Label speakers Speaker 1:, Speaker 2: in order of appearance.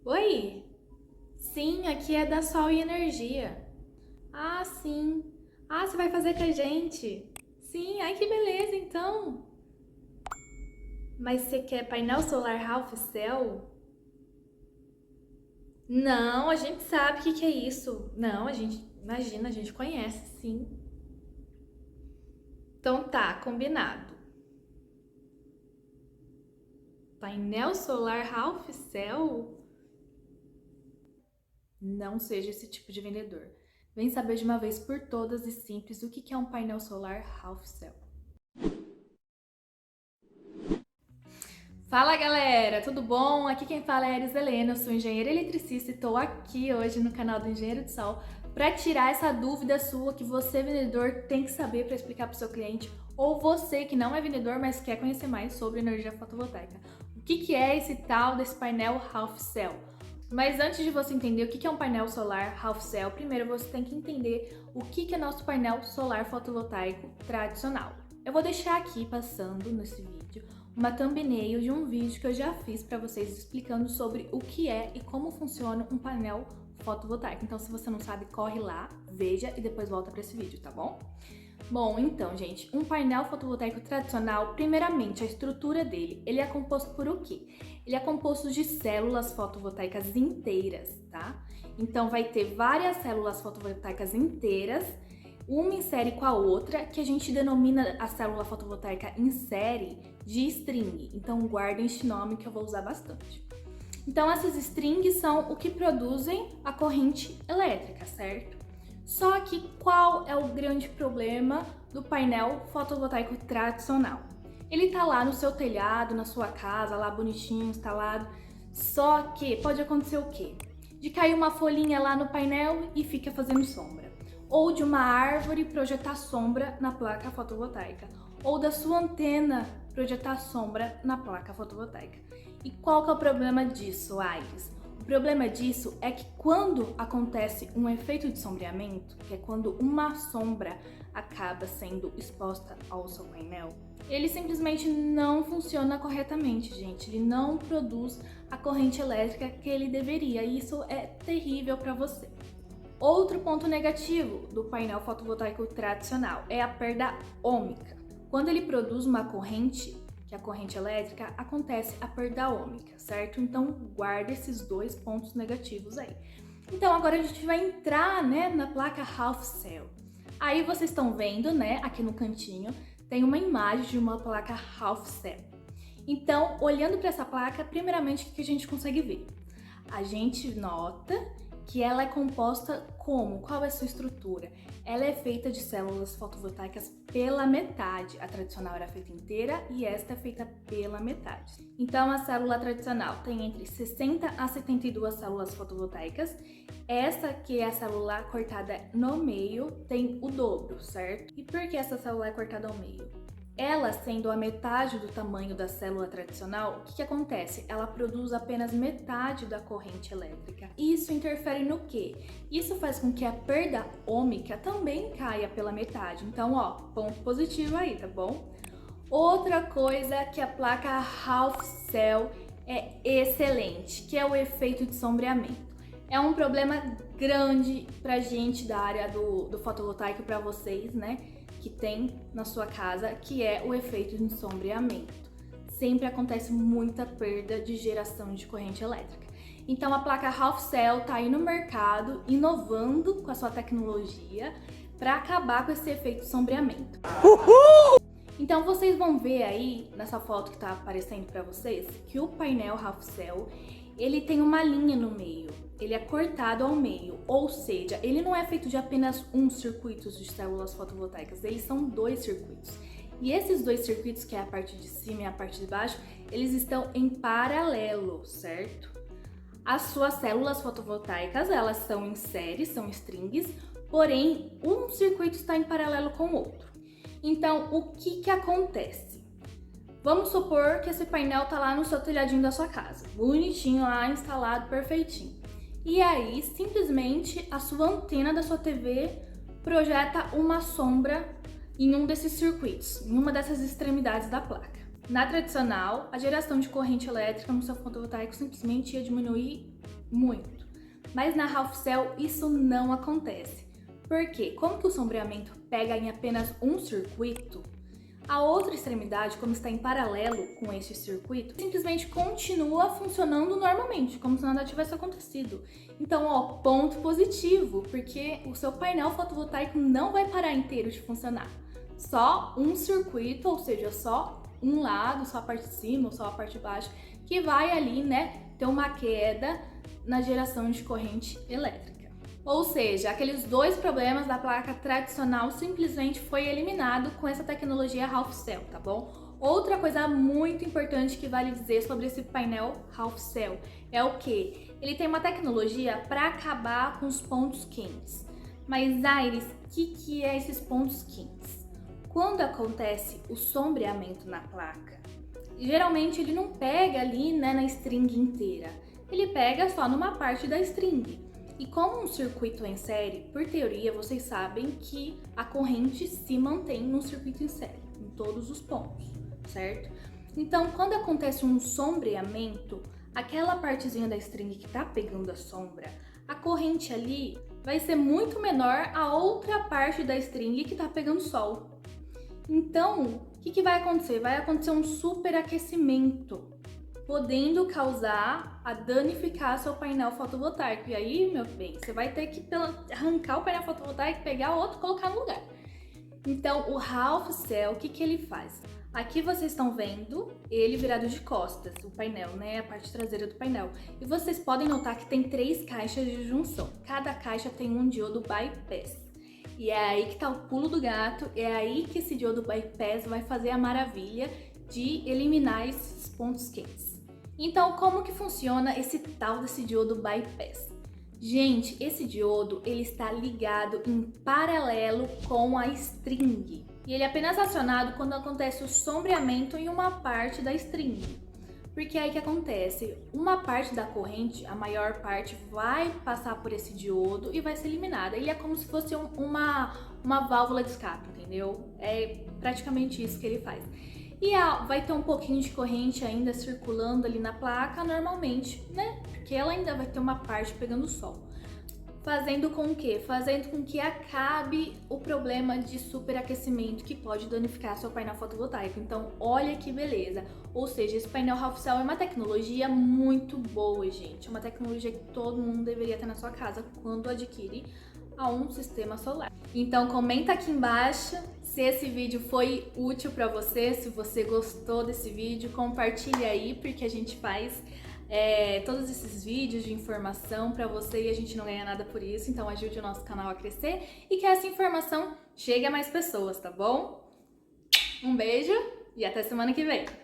Speaker 1: Oi? Sim, aqui é da Sol e Energia. Ah, sim. Ah, você vai fazer com a gente? Sim, ai que beleza, então. Mas você quer painel solar Half Cell? Não, a gente sabe o que é isso. Não, a gente, imagina, a gente conhece, sim. Então tá, combinado. Painel solar Half Cell? Não seja esse tipo de vendedor. Vem saber de uma vez por todas e simples o que é um painel solar Half Cell. Fala galera, tudo bom? Aqui quem fala é a Eris Helena, eu sou engenheira eletricista e estou aqui hoje no canal do Engenheiro de Sol para tirar essa dúvida sua que você, vendedor, tem que saber para explicar para o seu cliente, ou você que não é vendedor, mas quer conhecer mais sobre energia fotovoltaica. O que é esse tal desse painel Half Cell? Mas antes de você entender o que é um painel solar Half Cell, primeiro você tem que entender o que é nosso painel solar fotovoltaico tradicional. Eu vou deixar aqui passando nesse vídeo uma thumbnail de um vídeo que eu já fiz para vocês explicando sobre o que é e como funciona um painel fotovoltaico. Então, se você não sabe, corre lá, veja e depois volta para esse vídeo, tá bom? Bom, então, gente, um painel fotovoltaico tradicional, primeiramente, a estrutura dele, ele é composto por o quê? Ele é composto de células fotovoltaicas inteiras, tá? Então, vai ter várias células fotovoltaicas inteiras, uma em série com a outra, que a gente denomina a célula fotovoltaica em série de string. Então, guardem este nome que eu vou usar bastante. Então, essas strings são o que produzem a corrente elétrica, certo? Só que qual é o grande problema do painel fotovoltaico tradicional? Ele tá lá no seu telhado, na sua casa, lá bonitinho, instalado. Só que pode acontecer o quê? De cair uma folhinha lá no painel e fica fazendo sombra. Ou de uma árvore projetar sombra na placa fotovoltaica. Ou da sua antena projetar sombra na placa fotovoltaica. E qual que é o problema disso, Aires? O problema disso é que quando acontece um efeito de sombreamento, que é quando uma sombra acaba sendo exposta ao seu painel, ele simplesmente não funciona corretamente, gente. Ele não produz a corrente elétrica que ele deveria, e isso é terrível para você. Outro ponto negativo do painel fotovoltaico tradicional é a perda ôhmica. Quando ele produz uma corrente, que é a corrente elétrica, acontece a perda ôhmica, certo? Então guarda esses dois pontos negativos aí. Então agora a gente vai entrar, né, na placa Half Cell. Aí vocês estão vendo, né, aqui no cantinho, tem uma imagem de uma placa Half Cell. Então, olhando para essa placa, primeiramente o que a gente consegue ver? A gente nota que ela é composta como? Qual é a sua estrutura? Ela é feita de células fotovoltaicas pela metade. A tradicional era feita inteira e esta é feita pela metade. Então, a célula tradicional tem entre 60 a 72 células fotovoltaicas. Essa, que é a célula cortada no meio, tem o dobro, certo? E por que essa célula é cortada ao meio? Ela, sendo a metade do tamanho da célula tradicional, o que acontece? Ela produz apenas metade da corrente elétrica. Isso interfere no quê? Isso faz com que a perda ôhmica também caia pela metade. Então, ó, ponto positivo aí, tá bom? Outra coisa que a placa Half Cell é excelente, que é o efeito de sombreamento. É um problema grande pra gente da área do fotovoltaico, para vocês, né? Que tem na sua casa, que é o efeito de sombreamento. Sempre acontece muita perda de geração de corrente elétrica. Então a placa Half Cell está aí no mercado, inovando com a sua tecnologia para acabar com esse efeito de sombreamento. Uhul! Então vocês vão ver aí, nessa foto que está aparecendo para vocês, que o painel Half Cell, ele tem uma linha no meio. Ele é cortado ao meio, ou seja, ele não é feito de apenas um circuito de células fotovoltaicas, eles são dois circuitos. E esses dois circuitos, que é a parte de cima e a parte de baixo, eles estão em paralelo, certo? As suas células fotovoltaicas, elas são em série, são strings, porém um circuito está em paralelo com o outro. Então, o que acontece? Vamos supor que esse painel tá lá no seu telhadinho da sua casa, bonitinho lá, instalado, perfeitinho. E aí, simplesmente, a sua antena da sua TV projeta uma sombra em um desses circuitos, em uma dessas extremidades da placa. Na tradicional, a geração de corrente elétrica no seu fotovoltaico simplesmente ia diminuir Muito. Mas na Half Cell isso não acontece. Por quê? Como que o sombreamento pega em apenas um circuito, a outra extremidade, como está em paralelo com este circuito, simplesmente continua funcionando normalmente, como se nada tivesse acontecido. Então, ó, ponto positivo, porque o seu painel fotovoltaico não vai parar inteiro de funcionar. Só um circuito, ou seja, só um lado, só a parte de cima ou só a parte de baixo, que vai ali, né, ter uma queda na geração de corrente elétrica. Ou seja, aqueles dois problemas da placa tradicional simplesmente foi eliminado com essa tecnologia Half Cell, tá bom? Outra coisa muito importante que vale dizer sobre esse painel Half Cell é o que? Ele tem uma tecnologia para acabar com os pontos quentes. Mas, Aires, o que é esses pontos quentes? Quando acontece o sombreamento na placa, geralmente ele não pega ali, né, na string inteira. Ele pega só numa parte da string. E como um circuito é em série, por teoria, vocês sabem que a corrente se mantém no circuito em série, em todos os pontos, certo? Então, quando acontece um sombreamento, aquela partezinha da string que tá pegando a sombra, a corrente ali vai ser muito menor a outra parte da string que tá pegando sol. Então, o que vai acontecer? Vai acontecer um superaquecimento, podendo causar a danificar seu painel fotovoltaico. E aí, meu bem, você vai ter que arrancar o painel fotovoltaico, pegar outro e colocar no lugar. Então, o Half Cell, o que ele faz? Aqui vocês estão vendo ele virado de costas, o painel, né? A parte traseira do painel. E vocês podem notar que tem 3 caixas de junção. Cada caixa tem um diodo bypass. E é aí que tá o pulo do gato, é aí que esse diodo bypass vai fazer a maravilha de eliminar esses pontos quentes. Então, como que funciona esse tal desse diodo bypass? Gente, esse diodo ele está ligado em paralelo com a string. E ele é apenas acionado quando acontece o sombreamento em uma parte da string. Porque aí que acontece? Uma parte da corrente, a maior parte, vai passar por esse diodo e vai ser eliminada. Ele é como se fosse uma válvula de escape, entendeu? É praticamente isso que ele faz. E vai ter um pouquinho de corrente ainda circulando ali na placa normalmente, né? Porque ela ainda vai ter uma parte pegando sol. Fazendo com o quê? Fazendo com que acabe o problema de superaquecimento que pode danificar seu painel fotovoltaico. Então, olha que beleza! Ou seja, esse painel Half Cell é uma tecnologia muito boa, gente. É uma tecnologia que todo mundo deveria ter na sua casa quando adquire um sistema solar. Então, comenta aqui embaixo se esse vídeo foi útil para você, se você gostou desse vídeo, compartilha aí, porque a gente faz todos esses vídeos de informação para você e a gente não ganha nada por isso, então ajude o nosso canal a crescer e que essa informação chegue a mais pessoas, tá bom? Um beijo e até semana que vem!